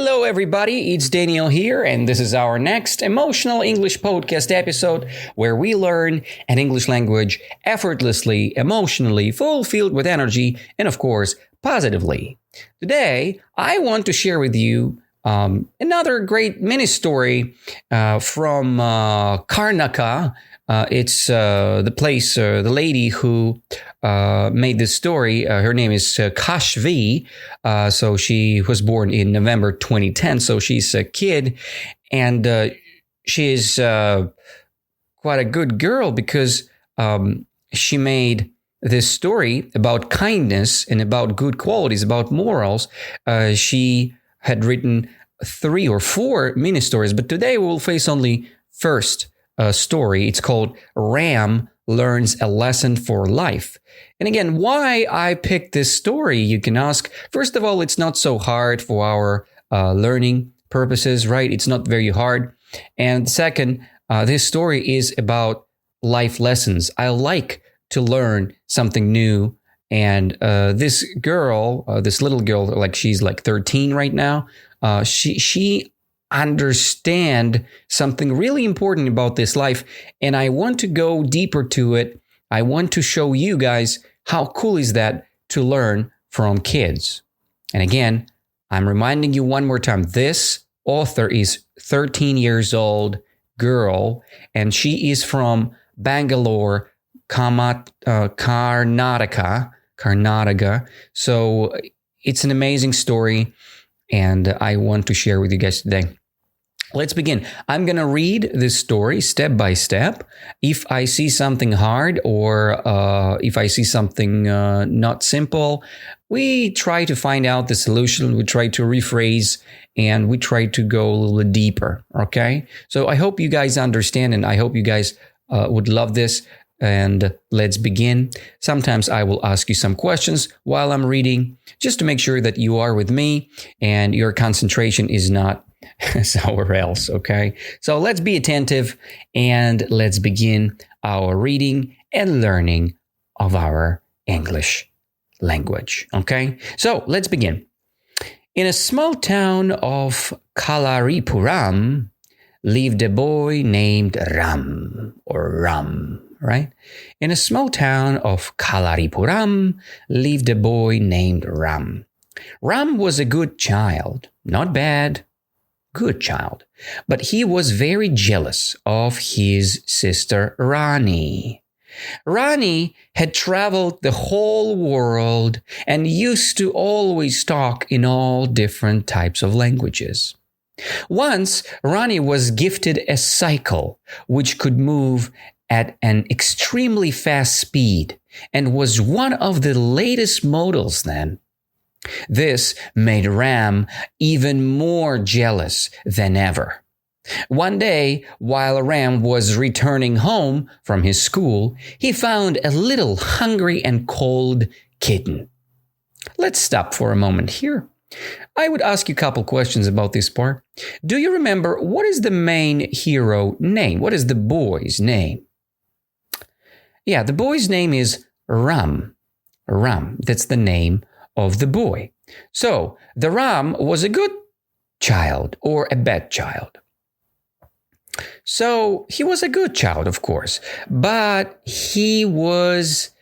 Hello, everybody. It's Daniel here, and this is our next Emotional English Podcast episode where we learn an English language effortlessly, emotionally, fulfilled with energy, and of course, positively. Today, I want to share with you another great mini story from Karnataka. It's the place, the lady who made this story. Her name is Kashvi. So she was born in November 2010. So she's a kid, and she's quite a good girl because she made this story about kindness and about good qualities, about morals. She had written 3 or 4 mini stories, but today we'll face only first story. It's called Ram Learns a Lesson for Life. And again, why I picked this story, you can ask. First of all, it's not so hard for our learning purposes, right? It's not very hard. And second, this story is about life lessons. I like to learn something new. And this girl, this little girl, like she's like 13 right now, she understand something really important about this life, and I want to go deeper to it. I want to show you guys how cool is that to learn from kids. And again, I'm reminding you one more time, this author is 13 years old girl, and she is from Bangalore, Karnataka. So it's an amazing story, and I want to share with you guys today. Let's begin. I'm going to read this story step by step. If I see something hard or if I see something not simple, we try to find out the solution. We try to rephrase and we try to go a little bit deeper. Okay. So I hope you guys understand, and I hope you guys would love this. And let's begin. Sometimes I will ask you some questions while I'm reading, just to make sure that you are with me and your concentration is not somewhere else, okay? So let's be attentive and let's begin our reading and learning of our English language, okay? So let's begin. In a small town of Kalaripuram lived a boy named Ram, right? In a small town of Kalaripuram lived a boy named Ram. Ram was a good child, not bad, good child, but he was very jealous of his sister Rani. Rani had traveled the whole world and used to always talk in all different types of languages. Once, Rani was gifted a cycle which could move at an extremely fast speed and was one of the latest models then. This made Ram even more jealous than ever. One day, while Ram was returning home from his school, he found a little hungry and cold kitten. Let's stop for a moment here. I would ask you a couple questions about this part. Do you remember what is the main hero name? What is the boy's name? Yeah, the boy's name is Ram. Ram, that's the name of the boy. So, the Ram was a good child or a bad child. So, he was a good child, of course, but he was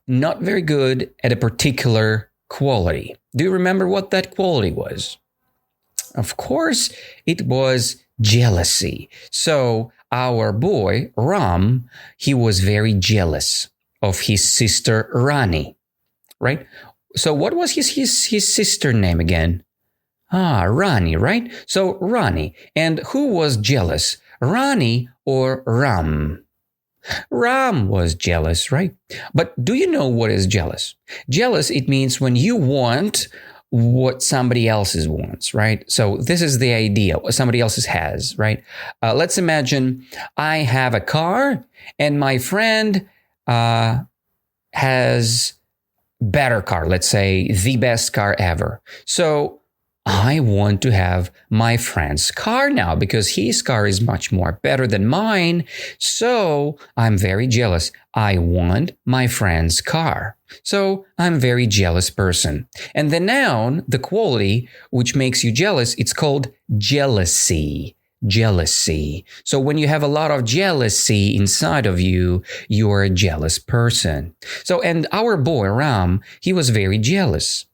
not very good at a particular quality. Do you remember what that quality was? Of course, it was jealousy. So, our boy, Ram, he was very jealous of his sister Rani, right? So what was his sister name again? Rani, right? So Rani. And who was jealous? Rani or Ram? Ram was jealous, right? But do you know what is jealous? Jealous, it means when you want what somebody else's wants, right? So this is the idea, what somebody else's has, right? Let's imagine I have a car and my friend has better car, let's say the best car ever. So I want to have my friend's car now because his car is much more better than mine. So I'm very jealous. I want my friend's car. So I'm a very jealous person. And the noun, the quality which makes you jealous, it's called jealousy. Jealousy. So when you have a lot of jealousy inside of you, you're a jealous person. So, and our boy Ram, he was very jealous.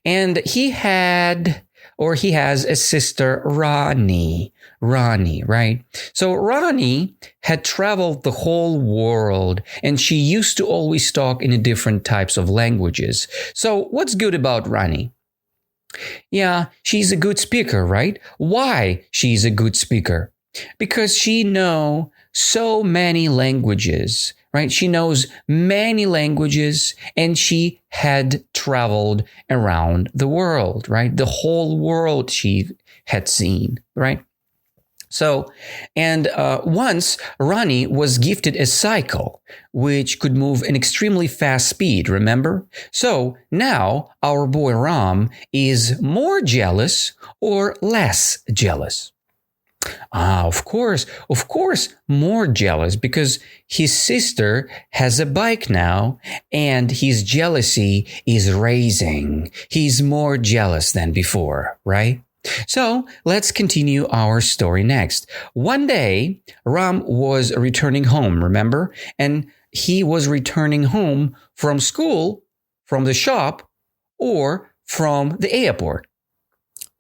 And he has a sister, Rani, right? So Rani had traveled the whole world and she used to always talk in different types of languages. So what's good about Rani? Yeah, she's a good speaker, right? Why she's a good speaker? Because she knows so many languages, right? She knows many languages and she had traveled around the world, right? The whole world she had seen, right? So, and once Rani was gifted a cycle, which could move an extremely fast speed, remember? So now our boy Ram is more jealous or less jealous? Of course, more jealous because his sister has a bike now and his jealousy is raising. He's more jealous than before, right? So let's continue our story next. One day, Ram was returning home, remember? And he was returning home from school, from the shop, or from the airport.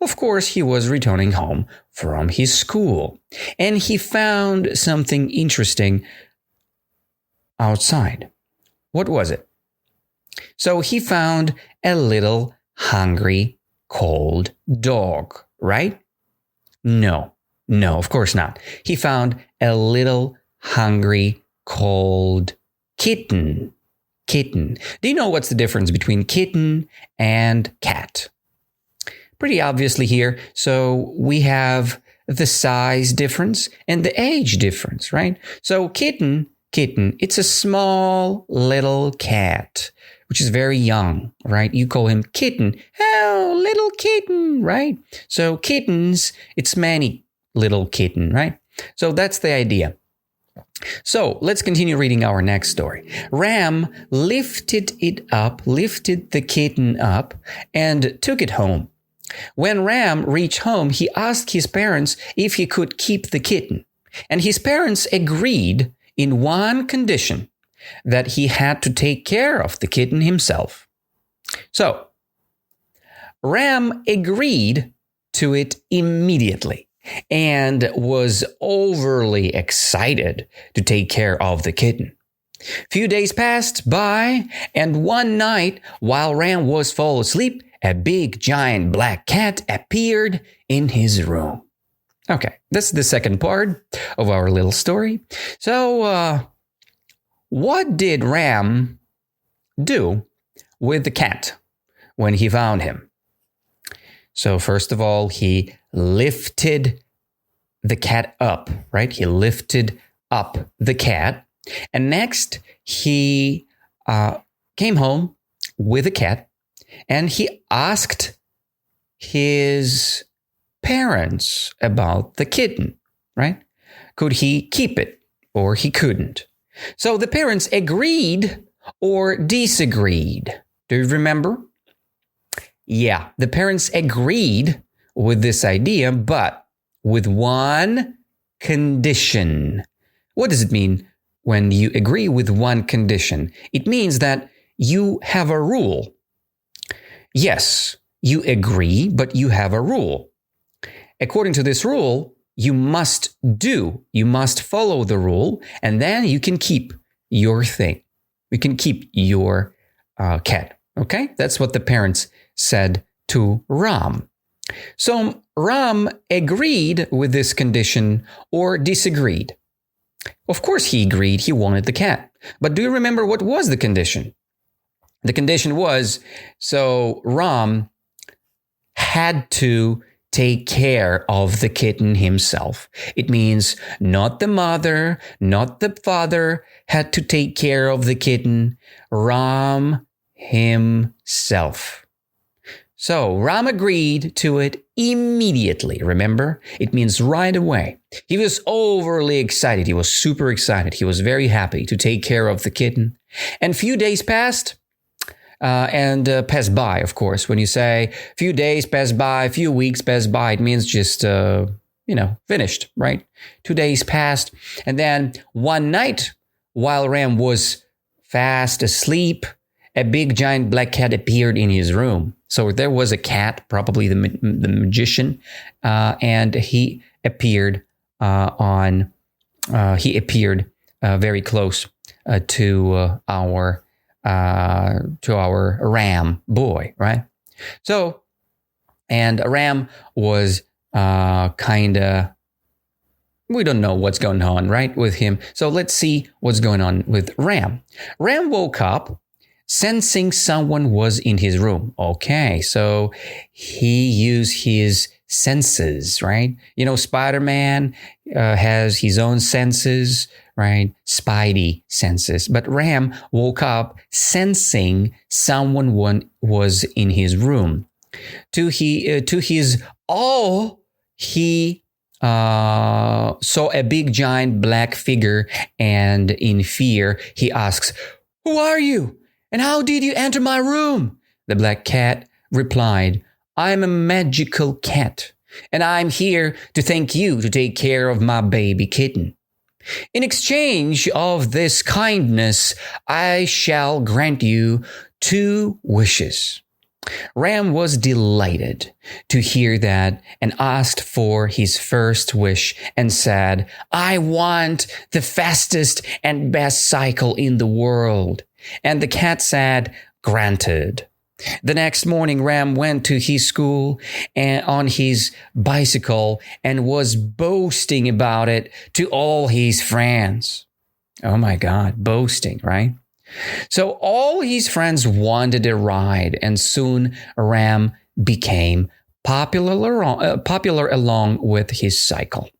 Of course, he was returning home from his school. And he found something interesting outside. What was it? So he found a little hungry, cold dog, right? No, of course not. He found a little hungry, cold kitten. Kitten. Do you know what's the difference between kitten and cat? Pretty obviously here. So we have the size difference and the age difference, right? So kitten, it's a small little cat, which is very young, right? You call him kitten. Oh, little kitten, right? So kittens, it's many little kitten, right? So that's the idea. So let's continue reading our next story. Ram lifted the kitten up and took it home. When Ram reached home, he asked his parents if he could keep the kitten. And his parents agreed in one condition, that he had to take care of the kitten himself. So, Ram agreed to it immediately and was overly excited to take care of the kitten. Few days passed by, and one night, while Ram was fall asleep, a big giant black cat appeared in his room. Okay, that's the second part of our little story. So, what did Ram do with the cat when he found him? So first of all, he lifted the cat up, right? He lifted up the cat. And next, he came home with the cat and he asked his parents about the kitten, right? Could he keep it or he couldn't? So the parents agreed or disagreed. Do you remember? Yeah, the parents agreed with this idea, but with one condition. What does it mean when you agree with one condition? It means that you have a rule. Yes, you agree, but you have a rule. According to this rule, you must follow the rule, and then you can keep your thing. You can keep your cat. Okay? That's what the parents said to Ram. So Ram agreed with this condition or disagreed. Of course he agreed, he wanted the cat. But do you remember what was the condition? The condition was, so Ram had to take care of the kitten himself. It means not the mother, not the father had to take care of the kitten. Ram himself. So Ram agreed to it immediately. Remember? It means right away. He was overly excited. He was super excited. He was very happy to take care of the kitten. And few days passed and passed by, of course. When you say few days passed by, few weeks passed by, it means just, finished, right? 2 days passed. And then one night, while Ram was fast asleep, a big giant black cat appeared in his room. So there was a cat, probably the magician, and he appeared very close to our ram boy, right? So, and Ram was we don't know what's going on, right, with him. So let's see what's going on with Ram. Ram woke up sensing someone was in his room. Okay, so he used his senses, right? Spider-Man has his own senses, right? Spidey senses. But Ram woke up sensing someone was in his room. To his awe, he saw a big giant black figure, and in fear, he asks, "Who are you? And how did you enter my room?" The black cat replied, "I'm a magical cat, and I'm here to thank you to take care of my baby kitten. In exchange of this kindness, I shall grant you 2 wishes." Ram was delighted to hear that and asked for his first wish and said, "I want the fastest and best cycle in the world." And the cat said, "Granted." The next morning, Ram went to his school and on his bicycle and was boasting about it to all his friends. Oh my God, boasting, right? So all his friends wanted a ride, and soon Ram became popular along with his cycle.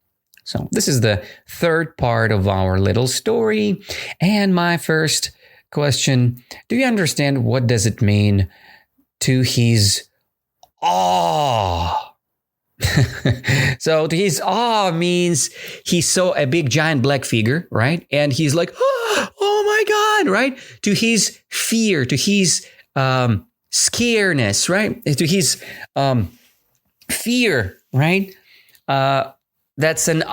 So this is the third part of our little story. And my first question, do you understand what does it mean to his awe? So to his awe means he saw a big giant black figure, right? And he's like, oh my God, right? To his fear, to his scareness, right? To his fear, right? That's an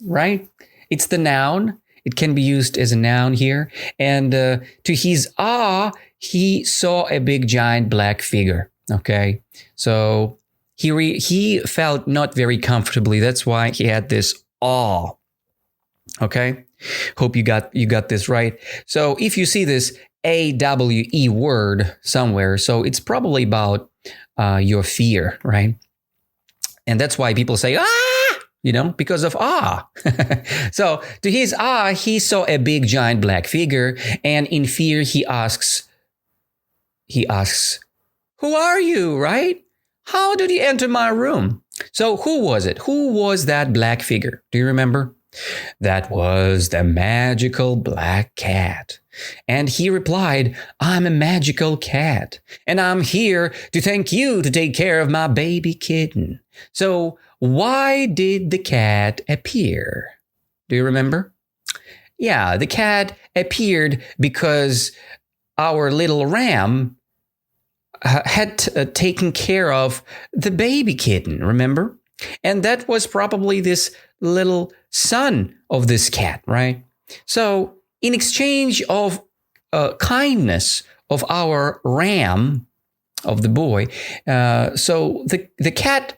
right? It's the noun. It can be used as a noun here. And to his awe, he saw a big giant black figure. Okay, so he felt not very comfortably. That's why he had this awe. Okay, hope you got this right. So if you see this AWE word somewhere, so it's probably about your fear, right? And that's why people say because of awe. So to his awe, he saw a big giant black figure, and in fear he asks, "Who are you?" Right? How did you enter my room? So who was it? Who was that black figure? Do you remember? That was the magical black cat. And he replied, "I'm a magical cat, and I'm here to thank you to take care of my baby kitten." So why did the cat appear? Do you remember? Yeah, the cat appeared because our little Ram had taken care of the baby kitten, remember? And that was probably this little son of this cat, right? So in exchange of kindness of our Ram, of the boy, so the cat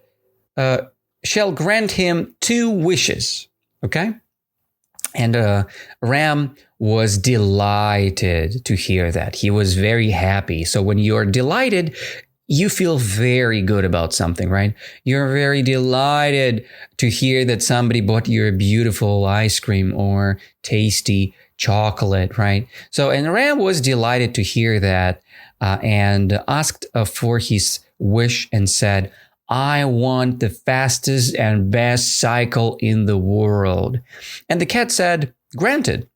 shall grant him 2 wishes, okay? And Ram was delighted to hear that. He was very happy. So when you're delighted, you feel very good about something, right? You're very delighted to hear that somebody bought you a beautiful ice cream or tasty chocolate, right? So, and Ram was delighted to hear that and asked for his wish and said, "I want the fastest and best cycle in the world." And the cat said, "Granted."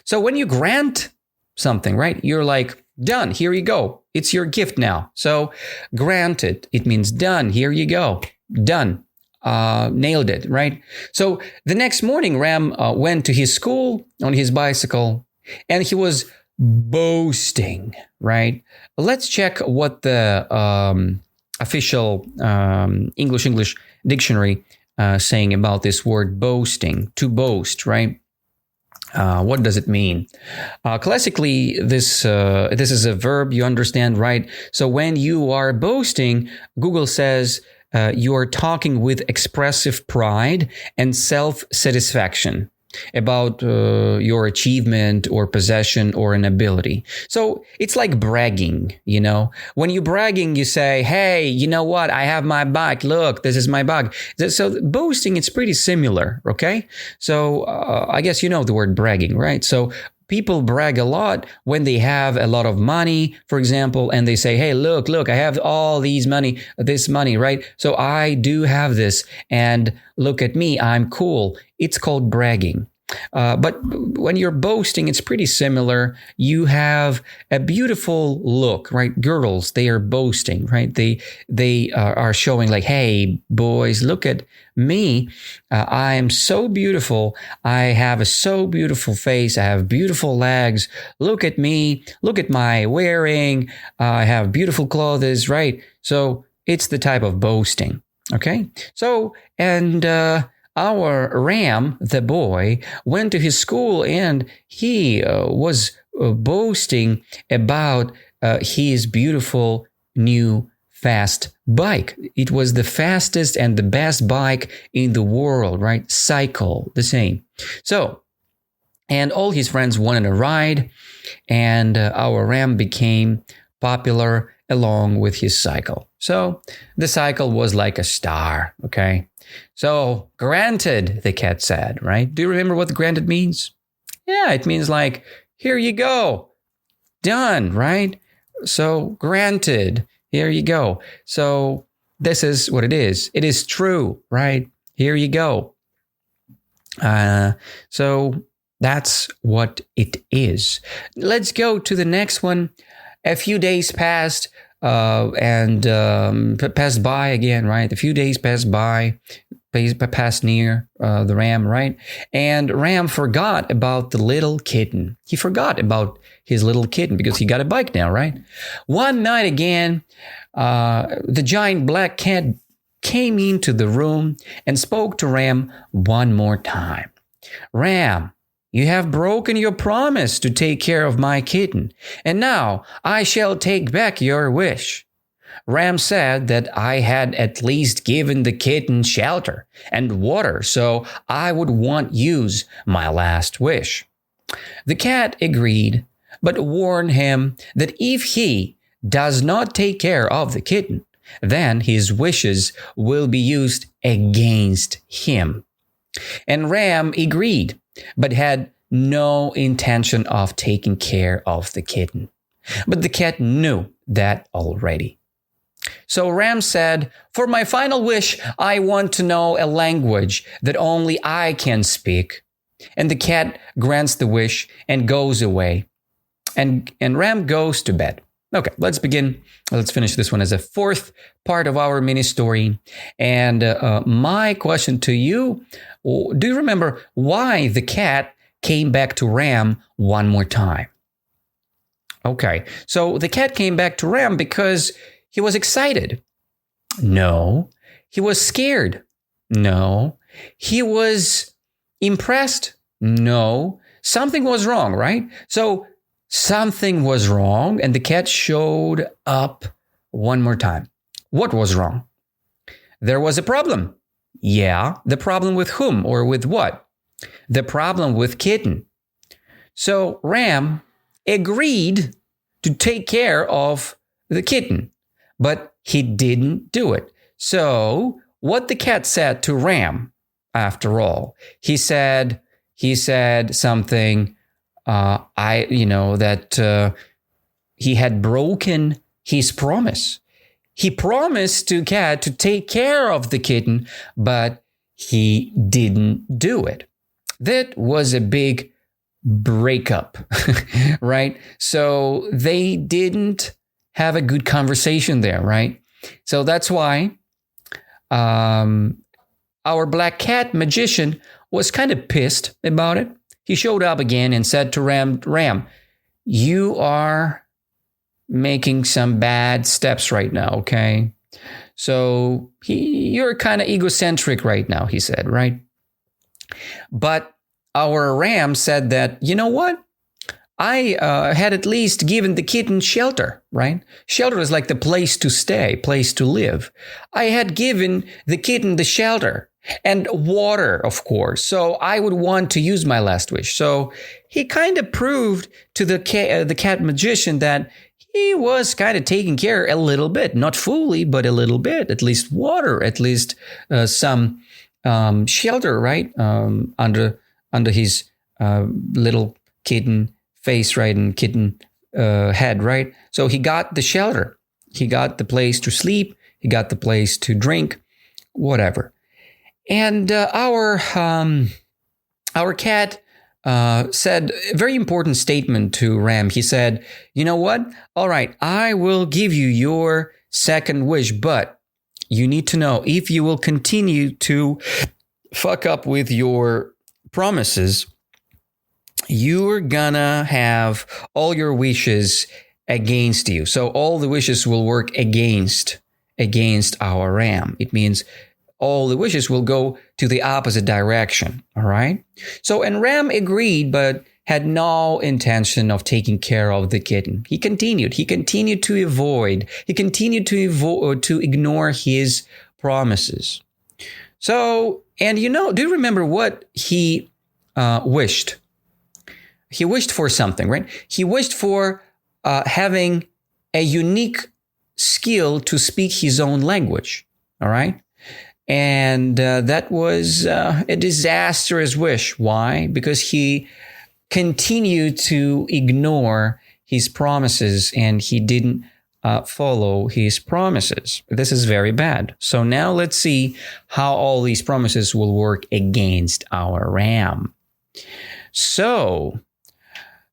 So when you grant something, right, you're like, Done. Here you go. It's your gift now. So granted, it means done. Here you go. Done. Nailed it, right? So the next morning, Ram went to his school on his bicycle, and he was boasting, right? Let's check what the official English dictionary saying about this word boasting. To boast, right? What does it mean? Classically, this is a verb, you understand, right? So when you are boasting, Google says you are talking with expressive pride and self-satisfaction about your achievement or possession or an ability. So it's like bragging, you know. When you're bragging, you say, hey, you know what? I have my bike. Look, this is my bike. So boasting, it's pretty similar, okay? So I guess you know the word bragging, right? So people brag a lot when they have a lot of money, for example, and they say, hey, look, I have all this money, right? So I do have this, and look at me, I'm cool. It's called bragging. But when you're boasting, it's pretty similar. You have a beautiful look, right? Girls, they are boasting, right? They are showing like, hey, boys, look at me. I am so beautiful. I have a so beautiful face. I have beautiful legs. Look at me. Look at my wearing. I have beautiful clothes, right? So it's the type of boasting. Okay. So, and, our Ram, the boy, went to his school, and he was boasting about his beautiful new fast bike. It was the fastest and the best bike in the world, right? Cycle, the same. So, and all his friends wanted a ride, and our Ram became popular along with his cycle. So the cycle was like a star, okay? So granted, the cat said, right? Do you remember what granted means? Yeah, it means like, here you go. Done, right? So granted, here you go. So this is what it is. It is true, right? Here you go. So that's what it is. Let's go to the next one. A few days passed and passed by again, right? A few days passed by, passed near the Ram, right? And Ram forgot about the little kitten. He forgot about his little kitten because he got a bike now, right? One night again, the giant black cat came into the room and spoke to Ram one more time. Ram, you have broken your promise to take care of my kitten, and now I shall take back your wish. Ram said that I had at least given the kitten shelter and water, so I would want use my last wish. The cat agreed, but warned him that if he does not take care of the kitten, then his wishes will be used against him. And Ram agreed, but had no intention of taking care of the kitten. But the cat knew that already. So Ram said, for my final wish, I want to know a language that only I can speak. And the cat grants the wish and goes away. And Ram goes to bed. Okay, let's begin. Let's finish this one as a fourth part of our mini story. And my question to you, do you remember why the cat came back to Ram one more time? Okay, so the cat came back to Ram because he was excited. No. He was scared. No. He was impressed. No. Something was wrong, right? So something was wrong, and the cat showed up one more time. What was wrong? There was a problem. Yeah, the problem with whom or with what? The problem with kitten. So Ram agreed to take care of the kitten, but he didn't do it. So what the cat said to Ram, after all, he said something, that he had broken his promise. He promised to cat to take care of the kitten, but he didn't do it. That was a big breakup, right? So they didn't have a good conversation there, right? So that's why our black cat magician was kind of pissed about it. He showed up again and said to Ram, you are making some bad steps right now, okay? So you're kind of egocentric right now, he said, right? But our Ram said that, you know what? I had at least given the kitten shelter, right? Shelter is like the place to stay, place to live. I had given the kitten the shelter and water, of course. So I would want to use my last wish. So he kind of proved to the cat magician that he was kind of taking care a little bit, not fully, but a little bit, at least water, at least some shelter, right? Under his little kitten face, right? And kitten head, right? So he got the shelter. He got the place to sleep. He got the place to drink, whatever. And our cat said a very important statement to Ram. He said, you know what? All right, I will give you your second wish, but you need to know if you will continue to fuck up with your promises, you're gonna have all your wishes against you. So all the wishes will work against our Ram. It means all the wishes will go to the opposite direction. All right. So, and Ram agreed, but had no intention of taking care of the kitten. He continued to avoid, to ignore his promises. So, and do you remember what he wished? He wished for something, right? He wished for having a unique skill to speak his own language. All right. And that was a disastrous wish. Why? Because he continued to ignore his promises and he didn't follow his promises. This is very bad. So now let's see how all these promises will work against our Ram. So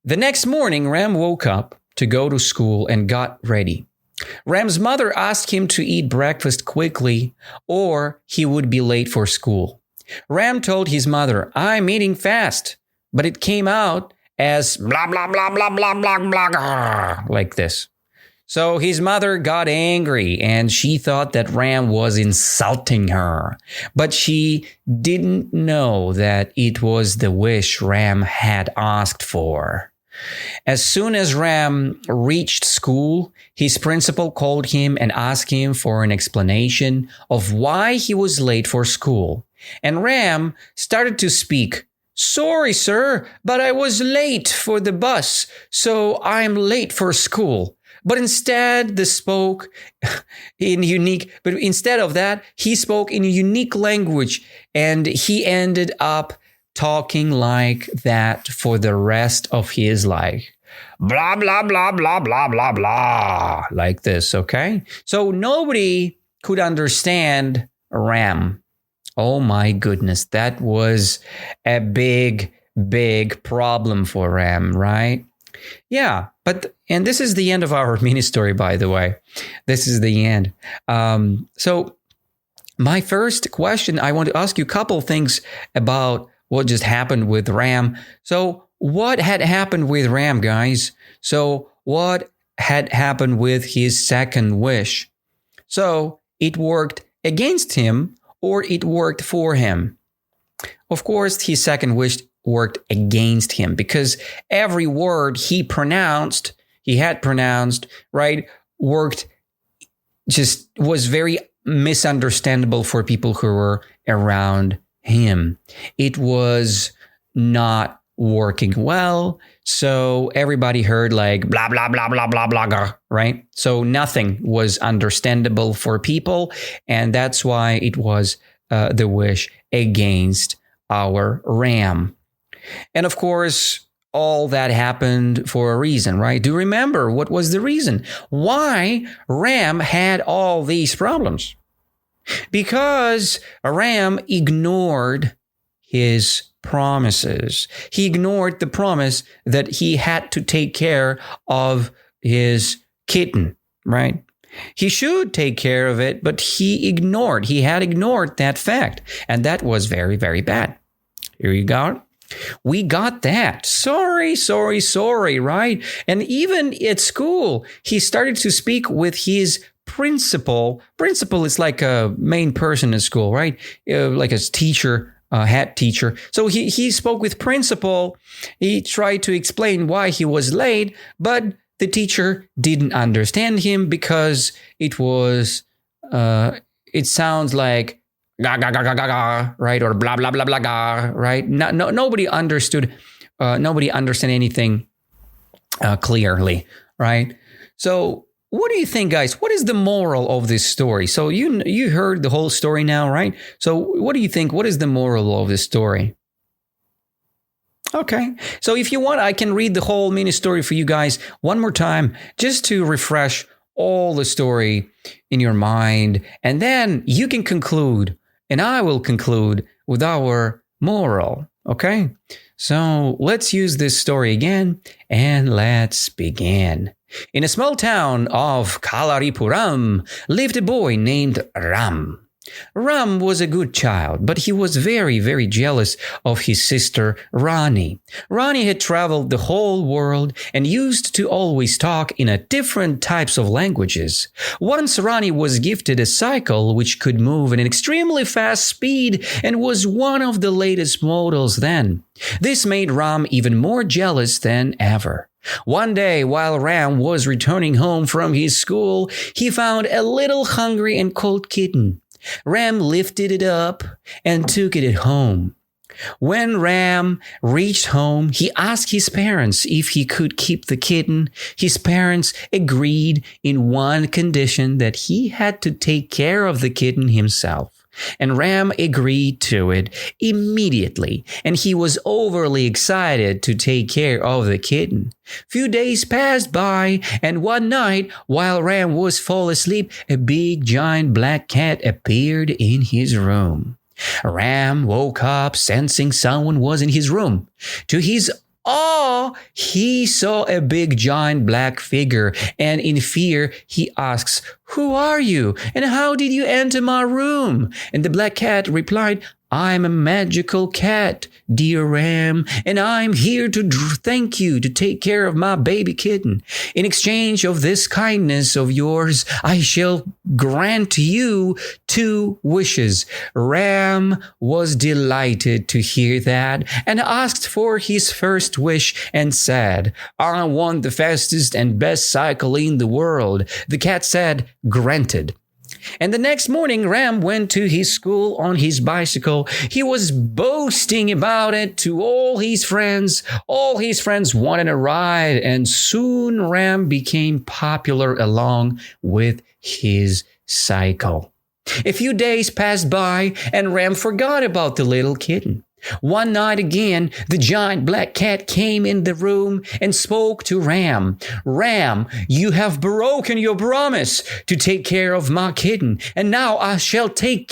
the next morning, Ram woke up to go to school and got ready. Ram's mother asked him to eat breakfast quickly or he would be late for school. Ram told his mother, I'm eating fast, but it came out as blah, blah, blah, blah, blah, blah, blah, like this. So his mother got angry and she thought that Ram was insulting her, but she didn't know that it was the wish Ram had asked for. As soon as Ram reached school, his principal called him and asked him for an explanation of why he was late for school. And Ram started to speak. Sorry, sir, but I was late for the bus, so I'm late for school. But instead of that, he spoke in a unique language and he ended up talking like that for the rest of his life. Blah, blah, blah, blah, blah, blah, blah. Like this, okay? So nobody could understand Ram. Oh my goodness, that was a big, big problem for Ram, right? Yeah, and this is the end of our mini story, by the way. This is the end. So my first question, I want to ask you a couple things about what just happened with Ram. So what had happened with Ram, guys? So what had happened with his second wish? So it worked against him or it worked for him? Of course, his second wish worked against him because every word he had pronounced, right, was very misunderstandable for people who were around him. It was not working well. So everybody heard like blah, blah, blah, blah, blah, blah, right? So nothing was understandable for people. And that's why it was the wish against our Ram. And of course, all that happened for a reason, right? Do you remember what was the reason? Why Ram had all these problems? Because Ram ignored his promises. He ignored the promise that he had to take care of his kitten, right? He should take care of it, but he had ignored that fact. And that was very, very bad. Here you go. We got that. Sorry, right? And even at school, he started to speak with his principal. Principal is like a main person in school, right? Like a teacher, head teacher. So he spoke with principal. He tried to explain why he was late, but the teacher didn't understand him because it sounds like ga ga ga ga ga ga, right? Or blah blah blah blah ga, right? Nobody understood. Nobody understand anything clearly, right? So, what do you think, guys? What is the moral of this story? So you heard the whole story now, right? So, what do you think? What is the moral of this story? Okay. So, if you want, I can read the whole mini story for you guys one more time, just to refresh all the story in your mind, and then you can conclude. And I will conclude with our moral, okay? So let's use this story again, and let's begin. In a small town of Kalaripuram lived a boy named Ram. Ram was a good child, but he was very, very jealous of his sister Rani. Rani had traveled the whole world and used to always talk in different types of languages. Once Rani was gifted a cycle which could move at an extremely fast speed and was one of the latest models then. This made Ram even more jealous than ever. One day, while Ram was returning home from his school, he found a little hungry and cold kitten. Ram lifted it up and took it home. When Ram reached home, he asked his parents if he could keep the kitten. His parents agreed in one condition, that he had to take care of the kitten himself. And Ram agreed to it immediately, and he was overly excited to take care of the kitten. Few days passed by, and one night, while Ram was fall asleep, a big giant black cat appeared in his room. Ram woke up, sensing someone was in his room. To his awe, he saw a big giant black figure, and in fear he asks, "Who are you, and how did you enter my room?" And the black cat replied, "I'm a magical cat, dear Ram, and I'm here to thank you to take care of my baby kitten. In exchange of this kindness of yours, I shall grant you 2 wishes." Ram was delighted to hear that and asked for his first wish and said, "I want the fastest and best cycle in the world." The cat said, "Granted." And the next morning, Ram went to his school on his bicycle. He was boasting about it to all his friends. All his friends wanted a ride, and soon Ram became popular along with his cycle. A few days passed by, and Ram forgot about the little kitten. One night again, the giant black cat came in the room and spoke to Ram. "Ram, you have broken your promise to take care of my kitten, and now I shall take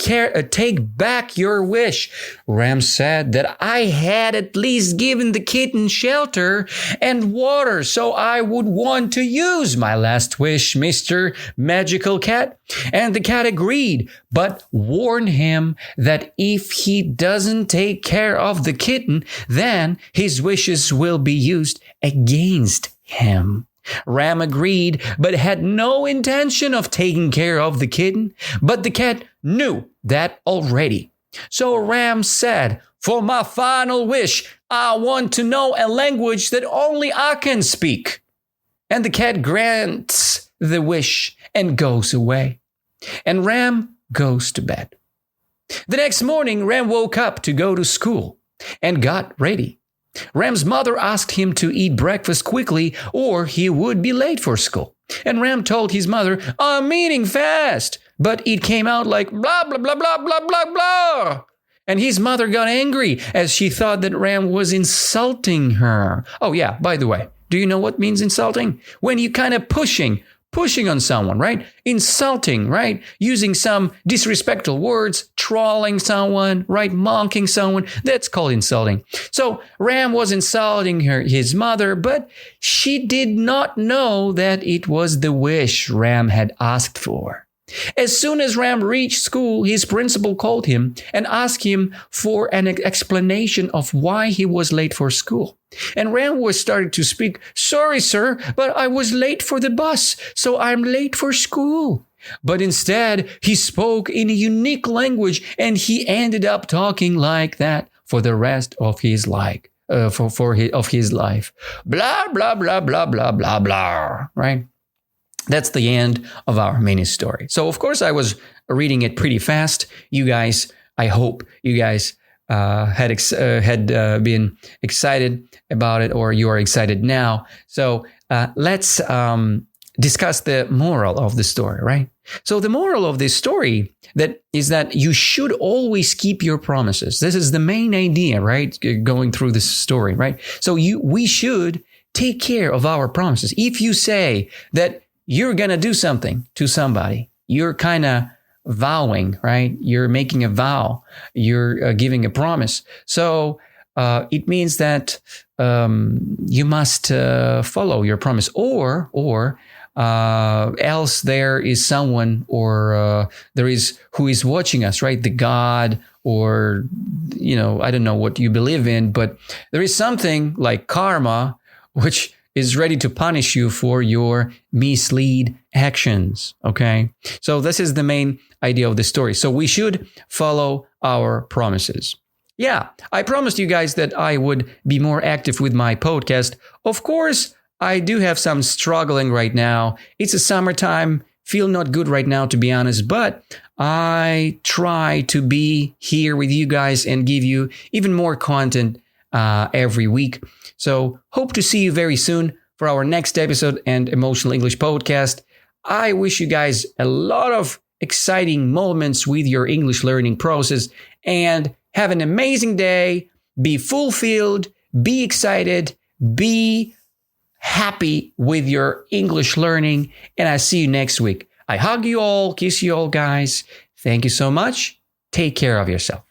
back your wish." Ram said that I had at least given the kitten shelter and water, so I would want to use my last wish, Mr. Magical Cat. And the cat agreed, but warned him that if he doesn't take care of the kitten, then his wishes will be used against him. Ram agreed, but had no intention of taking care of the kitten. But the cat knew that already. So Ram said, "For my final wish, I want to know a language that only I can speak." And the cat grants the wish and goes away. And Ram goes to bed. The next morning, Ram woke up to go to school and got ready. Ram's mother asked him to eat breakfast quickly or he would be late for school. And Ram told his mother, "I'm eating fast." But it came out like blah, blah, blah, blah, blah, blah, blah. And his mother got angry as she thought that Ram was insulting her. Oh yeah, by the way, do you know what means insulting? When you kind of pushing pushing on someone, right? Insulting, right? Using some disrespectful words, trolling someone, right? Mocking someone. That's called insulting. So Ram was insulting his mother, but she did not know that it was the wish Ram had asked for. As soon as Ram reached school, his principal called him and asked him for an explanation of why he was late for school. And Ram was starting to speak, "Sorry, sir, but I was late for the bus, so I'm late for school." But instead, he spoke in a unique language, and he ended up talking like that for the rest of his life. Of his life. Blah, blah, blah, blah, blah, blah, blah, right? That's the end of our mini story. So, of course, I was reading it pretty fast. You guys, I hope you guys had been excited about it, or you are excited now. So let's discuss the moral of the story, right? So the moral of this story is that you should always keep your promises. This is the main idea, right? Going through this story, right? So we should take care of our promises. If you say that you're going to do something to somebody, you're kind of vowing, right? You're making a vow. You're giving a promise. So it means that you must follow your promise, or else there is someone, or there is who is watching us, right? The God, or I don't know what you believe in, but there is something like karma, which is ready to punish you for your mislead actions. Okay, so this is the main idea of the story. So we should follow our promises. Yeah, I promised you guys that I would be more active with my podcast. Of course, I do have some struggling right now. It's a summertime, feel not good right now, to be honest, but I try to be here with you guys and give you even more content every week. So hope to see you very soon for our next episode and Emotional English podcast. I wish you guys a lot of exciting moments with your English learning process, and have an amazing day. Be fulfilled, be excited, be happy with your English learning, and I see you next week. I hug you all, kiss you all, guys. Thank you so much. Take care of yourself.